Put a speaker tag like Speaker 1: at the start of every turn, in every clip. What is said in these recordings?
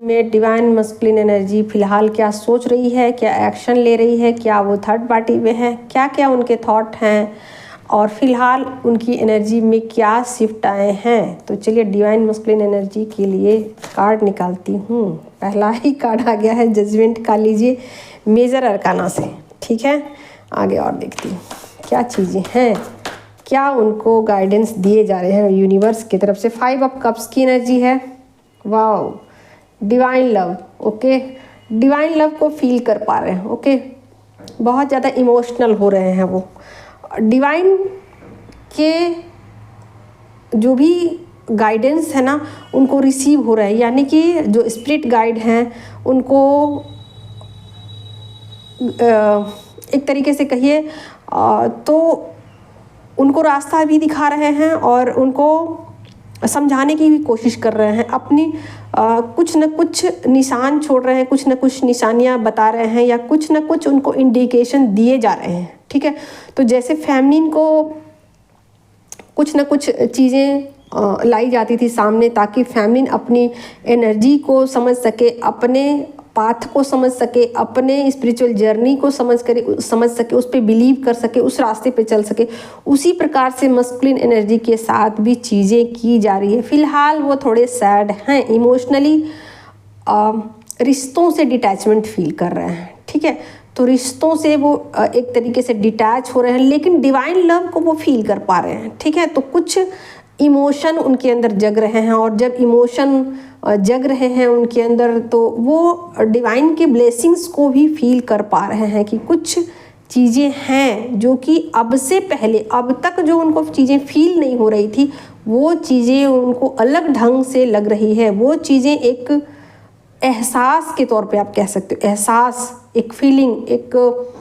Speaker 1: में divine masculine energy फिलहाल क्या सोच रही है, क्या एक्शन ले रही है, क्या वो थर्ड पार्टी में है, क्या क्या उनके थॉट हैं और फिलहाल उनकी एनर्जी में क्या शिफ्ट आए हैं। तो चलिए डिवाइन मस्कुलिन एनर्जी के लिए कार्ड निकालती हूँ। पहला ही कार्ड आ गया है जजमेंट का, लीजिए मेजर अरकाना से। ठीक है, आगे और देखती हूँ क्या चीज़ें हैं, क्या उनको गाइडेंस दिए जा रहे हैं यूनिवर्स की तरफ से। 5 ऑफ कप्स की एनर्जी है। Wow, divine love. Okay, divine love को फील कर पा रहे हैं। ओके, बहुत ज़्यादा इमोशनल हो रहे हैं वो। डिवाइन के जो भी गाइडेंस है ना उनको रिसीव हो रहा है, यानी कि जो स्पिरिट गाइड हैं उनको एक तरीके से कहिए तो उनको रास्ता भी दिखा रहे हैं और उनको समझाने की भी कोशिश कर रहे हैं। अपनी कुछ न कुछ निशान छोड़ रहे हैं, कुछ न कुछ निशानियां बता रहे हैं या कुछ न कुछ उनको इंडिकेशन दिए जा रहे हैं। ठीक है, तो जैसे फेमिनिन को कुछ न कुछ चीज़ें लाई जाती थी सामने ताकि फेमिनिन अपनी एनर्जी को समझ सके, अपने पाथ को समझ सके, अपने स्पिरिचुअल जर्नी को समझ सके, उस पर बिलीव कर सके, उस रास्ते पे चल सके। उसी प्रकार से मस्कुलिन एनर्जी के साथ भी चीज़ें की जा रही है। फिलहाल वो थोड़े सैड हैं, इमोशनली रिश्तों से डिटैचमेंट फील कर रहे हैं। ठीक है, तो रिश्तों से वो एक तरीके से डिटैच हो रहे हैं, लेकिन डिवाइन लव को वो फील कर पा रहे हैं। ठीक है, तो कुछ इमोशन उनके अंदर जग रहे हैं और जब इमोशन जग रहे हैं उनके अंदर तो वो डिवाइन के ब्लेसिंग्स को भी फील कर पा रहे हैं कि कुछ चीज़ें हैं जो कि अब से पहले, अब तक जो उनको चीज़ें फील नहीं हो रही थी वो चीज़ें उनको अलग ढंग से लग रही है। वो चीज़ें एक एहसास के तौर पे आप कह सकते हो, एहसास, एक फीलिंग, एक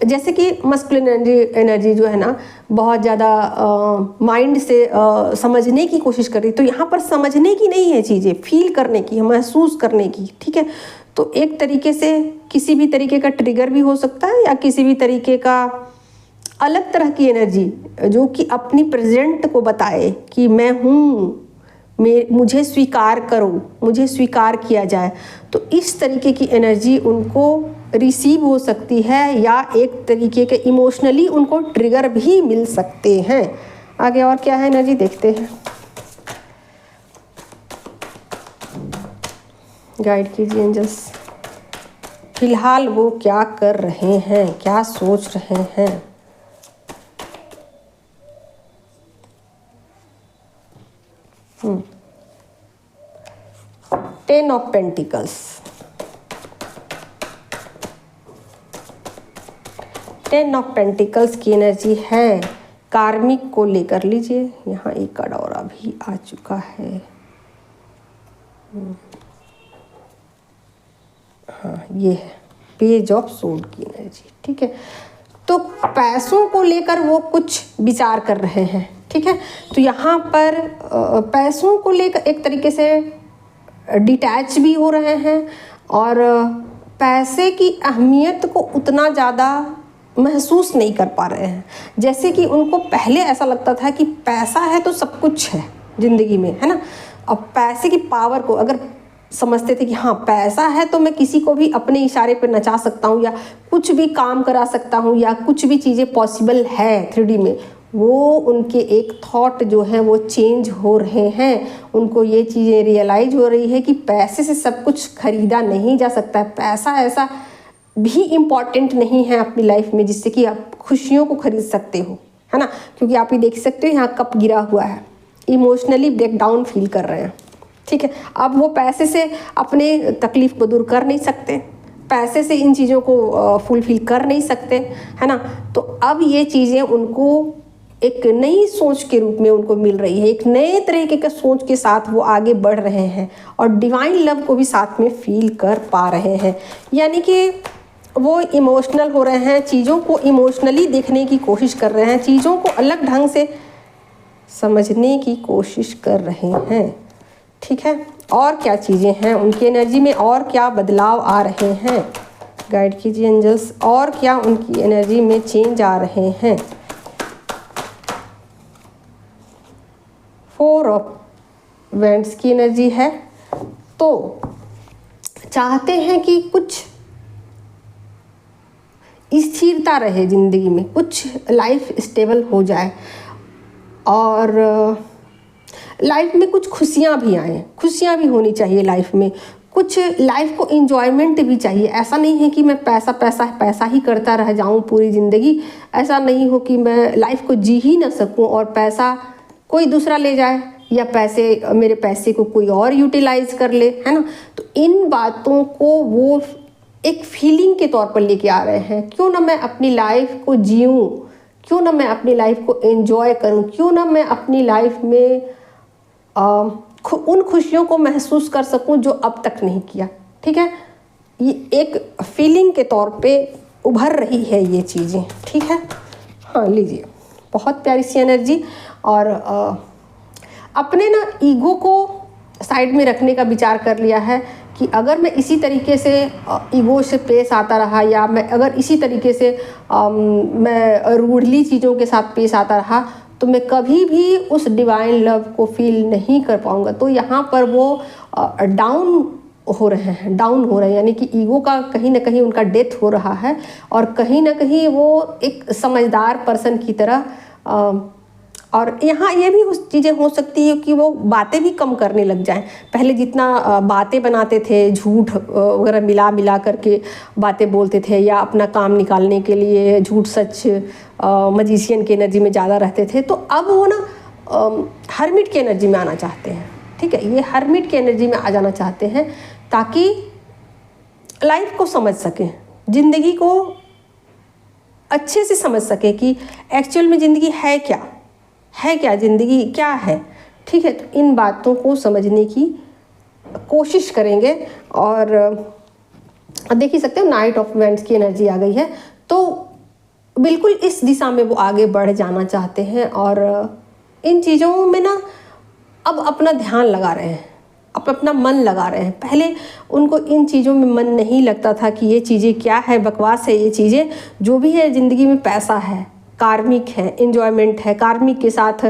Speaker 1: जैसे कि मस्कुलिन एनर्जी जो है ना बहुत ज़्यादा माइंड से समझने की कोशिश कर रही है, तो यहाँ पर समझने की नहीं है चीज़ें, फील करने की, महसूस करने की। ठीक है, तो एक तरीके से किसी भी तरीके का ट्रिगर भी हो सकता है या किसी भी तरीके का अलग तरह की एनर्जी जो कि अपनी प्रेजेंट को बताए कि मैं हूँ, मुझे स्वीकार करो, मुझे स्वीकार किया जाए। तो इस तरीके की एनर्जी उनको रिसीव हो सकती है या एक तरीके के इमोशनली उनको ट्रिगर भी मिल सकते हैं। आगे और क्या है एनर्जी देखते हैं। गाइड कीजिए एंजल्स, फिलहाल वो क्या कर रहे हैं, क्या सोच रहे हैं। Ten of pentacles, ten of pentacles की एनर्जी है कार्मिक को लेकर। लीजिए यहाँ एक कार्ड और अभी आ चुका है। हाँ, ये है पेज ऑफ सोर्ड की एनर्जी। ठीक है, तो पैसों को लेकर वो कुछ विचार कर रहे हैं। ठीक है, तो यहाँ पर पैसों को लेकर एक तरीके से डिटैच भी हो रहे हैं और पैसे की अहमियत को उतना ज़्यादा महसूस नहीं कर पा रहे हैं। जैसे कि उनको पहले ऐसा लगता था कि पैसा है तो सब कुछ है ज़िंदगी में, है ना। अब पैसे की पावर को अगर समझते थे कि हाँ पैसा है तो मैं किसी को भी अपने इशारे पर नचा सकता हूँ या कुछ भी काम करा सकता हूँ या कुछ भी चीज़ें पॉसिबल है 3D में, वो उनके एक थॉट जो है वो चेंज हो रहे हैं। उनको ये चीज़ें रियलाइज हो रही है कि पैसे से सब कुछ खरीदा नहीं जा सकता है। पैसा ऐसा भी इम्पॉर्टेंट नहीं है अपनी लाइफ में जिससे कि आप खुशियों को खरीद सकते हो, है ना। क्योंकि आप ये देख सकते हो यहाँ कप गिरा हुआ है, इमोशनली ब्रेकडाउन फील कर रहे हैं। ठीक है, अब वो पैसे से अपने तकलीफ को दूर कर नहीं सकते, पैसे से इन चीज़ों को फुलफिल कर नहीं सकते, है ना। तो अब ये चीज़ें उनको एक नई सोच के रूप में उनको मिल रही है, एक नए तरीके के सोच के साथ वो आगे बढ़ रहे हैं और डिवाइन लव को भी साथ में फील कर पा रहे हैं। यानी कि वो इमोशनल हो रहे हैं, चीज़ों को इमोशनली देखने की कोशिश कर रहे हैं, चीज़ों को अलग ढंग से समझने की कोशिश कर रहे हैं। ठीक है, और क्या चीज़ें हैं उनकी एनर्जी में, और क्या बदलाव आ रहे हैं। गाइड कीजिए एंजल्स, और क्या उनकी एनर्जी में चेंज आ रहे हैं। 4 ऑफ वेंट्स की एनर्जी है। तो चाहते हैं कि कुछ स्थिरता रहे ज़िंदगी में, कुछ लाइफ स्टेबल हो जाए और लाइफ में कुछ खुशियाँ भी आएँ, खुशियाँ भी होनी चाहिए लाइफ में, कुछ लाइफ को एंजॉयमेंट भी चाहिए। ऐसा नहीं है कि मैं पैसा पैसा पैसा ही करता रह जाऊं पूरी ज़िंदगी, ऐसा नहीं हो कि मैं लाइफ को जी ही ना सकूं और पैसा कोई दूसरा ले जाए या मेरे पैसे को कोई और यूटिलाइज कर ले, है ना। तो इन बातों को वो एक फीलिंग के तौर पर लेके आ रहे हैं। क्यों ना मैं अपनी लाइफ को जीऊँ, क्यों ना मैं अपनी लाइफ को एंजॉय करूँ, क्यों ना मैं अपनी लाइफ में उन खुशियों को महसूस कर सकूं जो अब तक नहीं किया। ठीक है, ये एक फीलिंग के तौर पे उभर रही है ये चीज़ें। ठीक है, हाँ लीजिए, बहुत प्यारी सी एनर्जी। और अपने ना ईगो को साइड में रखने का विचार कर लिया है कि अगर मैं इसी तरीके से ईगो से पेश आता रहा या मैं अगर इसी तरीके से मैं रूडली चीज़ों के साथ पेश आता रहा तो मैं कभी भी उस डिवाइन लव को फील नहीं कर पाऊँगा। तो यहाँ पर वो डाउन हो रहे हैं, यानी कि ईगो का कहीं ना कहीं उनका डेथ हो रहा है और कहीं ना कहीं वो एक समझदार पर्सन की तरह और यहाँ ये भी चीज़ें हो सकती है कि वो बातें भी कम करने लग जाएं। पहले जितना बातें बनाते थे, झूठ वगैरह मिला करके बातें बोलते थे या अपना काम निकालने के लिए झूठ सच मजिशियन की एनर्जी में ज़्यादा रहते थे, तो अब वो ना हर्मिट की एनर्जी में आना चाहते हैं। ठीक है, ये हर्मिट की एनर्जी में आ जाना चाहते हैं ताकि लाइफ को समझ सकें, ज़िंदगी को अच्छे से समझ सके कि एक्चुअल में ज़िंदगी है क्या, ज़िंदगी क्या है। ठीक है, तो इन बातों को समझने की कोशिश करेंगे। और देख ही सकते हो नाइट ऑफ वेंट्स की एनर्जी आ गई है, तो बिल्कुल इस दिशा में वो आगे बढ़ जाना चाहते हैं और इन चीज़ों में ना अब अपना ध्यान लगा रहे हैं, अपना मन लगा रहे हैं। पहले उनको इन चीज़ों में मन नहीं लगता था कि ये चीज़ें क्या है, बकवास है ये चीज़ें। जो भी है ज़िंदगी में पैसा है, कार्मिक है, एंजॉयमेंट है, कार्मिक के साथ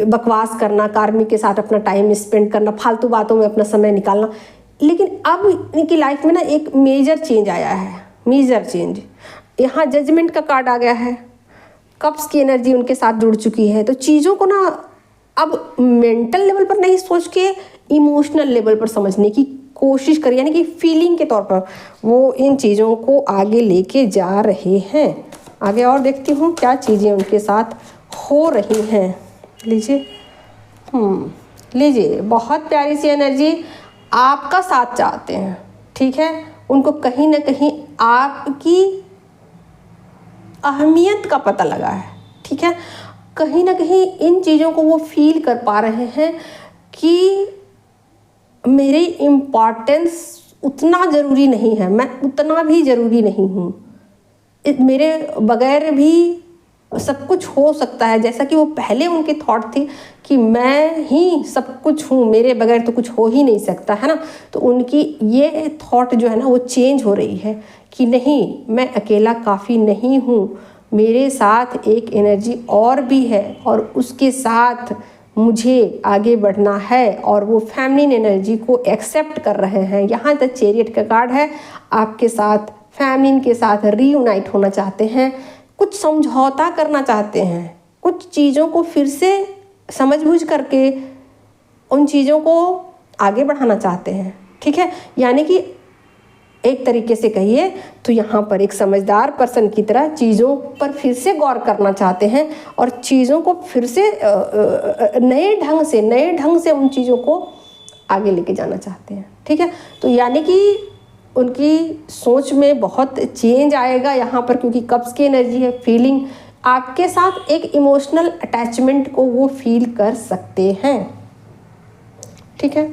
Speaker 1: बकवास करना, कार्मिक के साथ अपना टाइम स्पेंड करना, फालतू बातों में अपना समय निकालना। लेकिन अब इनकी लाइफ में ना एक मेजर चेंज आया है, मेजर चेंज। यहाँ जजमेंट का कार्ड आ गया है, कप्स की एनर्जी उनके साथ जुड़ चुकी है। तो चीज़ों को ना अब मेंटल लेवल पर नहीं सोच के इमोशनल लेवल पर समझने की कोशिश करें, यानी कि फीलिंग के तौर पर वो इन चीज़ों को आगे लेके जा रहे हैं। आगे और देखती हूँ क्या चीज़ें उनके साथ हो रही हैं। लीजिए, लीजिए, बहुत प्यारी सी एनर्जी, आपका साथ चाहते हैं। ठीक है, उनको कहीं ना कहीं आपकी अहमियत का पता लगा है। ठीक है, कहीं ना कहीं इन चीज़ों को वो फील कर पा रहे हैं कि मेरी इम्पॉर्टेंस उतना ज़रूरी नहीं है, मैं उतना भी ज़रूरी नहीं हूँ, मेरे बगैर भी सब कुछ हो सकता है। जैसा कि वो पहले उनके थॉट थे कि मैं ही सब कुछ हूँ, मेरे बगैर तो कुछ हो ही नहीं सकता, है ना। तो उनकी ये थॉट जो है ना वो चेंज हो रही है कि नहीं, मैं अकेला काफ़ी नहीं हूँ, मेरे साथ एक एनर्जी और भी है और उसके साथ मुझे आगे बढ़ना है। और वो फेमिनिन एनर्जी को एक्सेप्ट कर रहे हैं। यहाँ तक चैरियट का कार्ड है, आपके साथ फेमिनिन के साथ रीयूनाइट होना चाहते हैं, कुछ समझौता करना चाहते हैं, कुछ चीज़ों को फिर से समझ बूझ करके उन चीज़ों को आगे बढ़ाना चाहते हैं। ठीक है, यानी कि एक तरीके से कहिए तो यहाँ पर एक समझदार पर्सन की तरह चीज़ों पर फिर से गौर करना चाहते हैं और चीज़ों को फिर से नए ढंग से उन चीज़ों को आगे लेके जाना चाहते हैं। ठीक है, तो यानी कि उनकी सोच में बहुत चेंज आएगा यहाँ पर, क्योंकि कप्स की एनर्जी है, फीलिंग, आपके साथ एक इमोशनल अटैचमेंट को वो फील कर सकते हैं। ठीक है,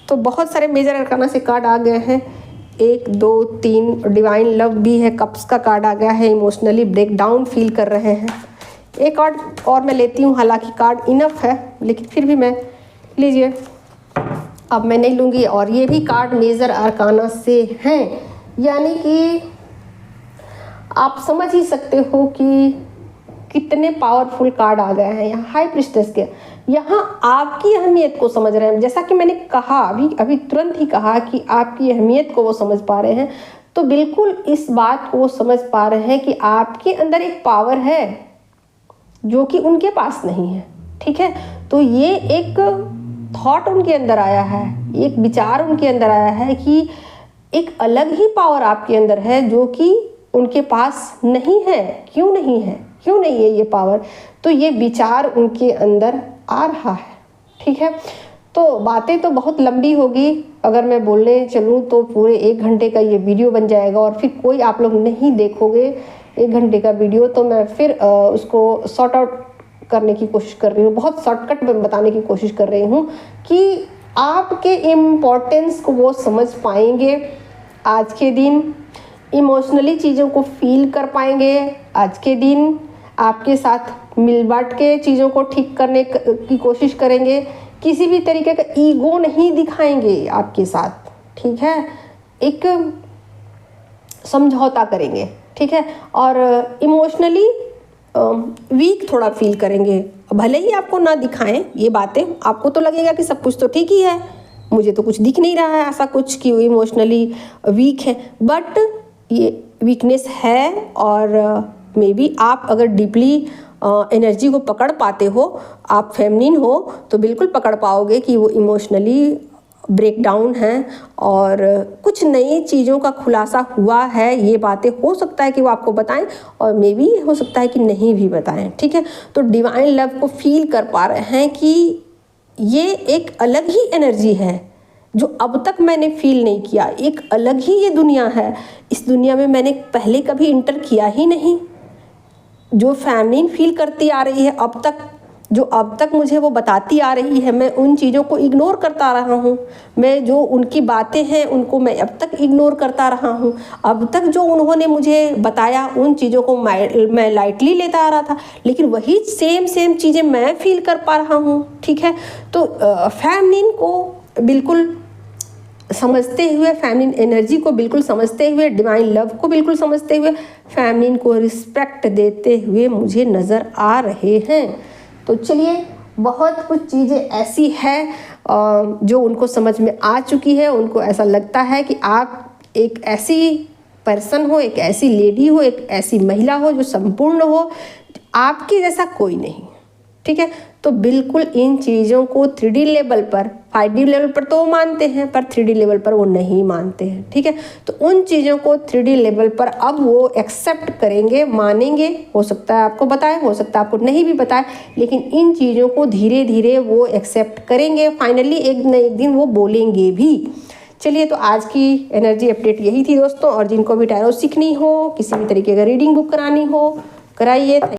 Speaker 1: तो बहुत सारे मेजर अरकाना से कार्ड आ गए हैं, 1 2 3 डिवाइन लव भी है, कप्स का कार्ड आ गया है, इमोशनली ब्रेक डाउन फील कर रहे हैं। एक कार्ड और मैं लेती हूँ, हालांकि कार्ड इनफ है लेकिन फिर भी मैं, लीजिए, अब मैं नहीं लूँगी। और ये भी कार्ड मेजर अरकाना से हैं, यानी कि आप समझ ही सकते हो कि कितने पावरफुल कार्ड आ गए हैं यहाँ हाई प्रीस्टेस के। यहाँ आपकी अहमियत को समझ रहे हैं। जैसा कि मैंने कहा अभी तुरंत ही कहा कि आपकी अहमियत को वो समझ पा रहे हैं, तो बिल्कुल इस बात को वो समझ पा रहे हैं कि आपके अंदर एक पावर है जो कि उनके पास नहीं है। ठीक है, तो ये एक थॉट उनके अंदर आया है, एक विचार उनके अंदर आया है कि एक अलग ही पावर आपके अंदर है जो कि उनके पास नहीं है। क्यों नहीं है, क्यों नहीं है ये पावर? तो ये विचार उनके अंदर आ रहा है। ठीक है, तो बातें तो बहुत लंबी होगी, अगर मैं बोलने चलूँ तो पूरे 1 घंटे का ये वीडियो बन जाएगा और फिर कोई आप लोग नहीं देखोगे 1 घंटे का वीडियो, तो मैं फिर उसको सॉर्ट आउट करने की कोशिश कर रही हूँ, बहुत शॉर्टकट में बताने की कोशिश कर रही हूँ कि आपके इम्पोर्टेंस को वो समझ पाएंगे। आज के दिन इमोशनली चीज़ों को फील कर पाएंगे। आज के दिन आपके साथ मिल बांट के चीज़ों को ठीक करने की कोशिश करेंगे। किसी भी तरीके का ईगो नहीं दिखाएंगे आपके साथ। ठीक है, एक समझौता करेंगे। ठीक है, और इमोशनली वीक थोड़ा फील करेंगे। भले ही आपको ना दिखाएं ये बातें, आपको तो लगेगा कि सब कुछ तो ठीक ही है, मुझे तो कुछ दिख नहीं रहा है ऐसा कुछ कि वो इमोशनली वीक है, बट ये वीकनेस है। और मे बी आप अगर डीपली एनर्जी को पकड़ पाते हो, आप फेमिनिन हो, तो बिल्कुल पकड़ पाओगे कि वो इमोशनली ब्रेकडाउन है और कुछ नई चीज़ों का खुलासा हुआ है। ये बातें हो सकता है कि वो आपको बताएं और मे बी हो सकता है कि नहीं भी बताएं। ठीक है, तो डिवाइन लव को फील कर पा रहे हैं कि ये एक अलग ही एनर्जी है जो अब तक मैंने फील नहीं किया। एक अलग ही ये दुनिया है, इस दुनिया में मैंने पहले कभी इंटर किया ही नहीं। जो फेमिनिन फील करती आ रही है अब तक, जो अब तक मुझे वो बताती आ रही है, मैं उन चीज़ों को इग्नोर करता रहा हूँ। मैं जो उनकी बातें हैं उनको मैं अब तक इग्नोर करता रहा हूँ। अब तक जो उन्होंने मुझे बताया उन चीज़ों को मैं लाइटली लेता आ रहा था, लेकिन वही सेम चीज़ें मैं फील कर पा रहा हूँ। ठीक है, तो फेमिनिन को बिल्कुल समझते हुए, फेमिनिन एनर्जी को बिल्कुल समझते हुए, डिवाइन लव को बिल्कुल समझते हुए, फेमिनिन को रिस्पेक्ट देते हुए मुझे नज़र आ रहे हैं। तो चलिए, बहुत कुछ चीज़ें ऐसी हैं जो उनको समझ में आ चुकी है। उनको ऐसा लगता है कि आप एक ऐसी पर्सन हो, एक ऐसी लेडी हो, एक ऐसी महिला हो जो संपूर्ण हो, आपके जैसा कोई नहीं। ठीक है, तो बिल्कुल इन चीज़ों को 3D लेवल पर, 5D लेवल पर तो वो मानते हैं पर 3D लेवल पर वो नहीं मानते हैं। ठीक है, तो उन चीज़ों को 3D लेवल पर अब वो एक्सेप्ट करेंगे, मानेंगे। हो सकता है आपको बताए, हो सकता है आपको नहीं भी बताए, लेकिन इन चीज़ों को धीरे धीरे वो एक्सेप्ट करेंगे। फाइनली एक न एक दिन वो बोलेंगे भी। चलिए, तो आज की एनर्जी अपडेट यही थी दोस्तों। और जिनको भी टैरो सीखनी हो, किसी भी तरीके का रीडिंग बुक करानी हो, कराइए।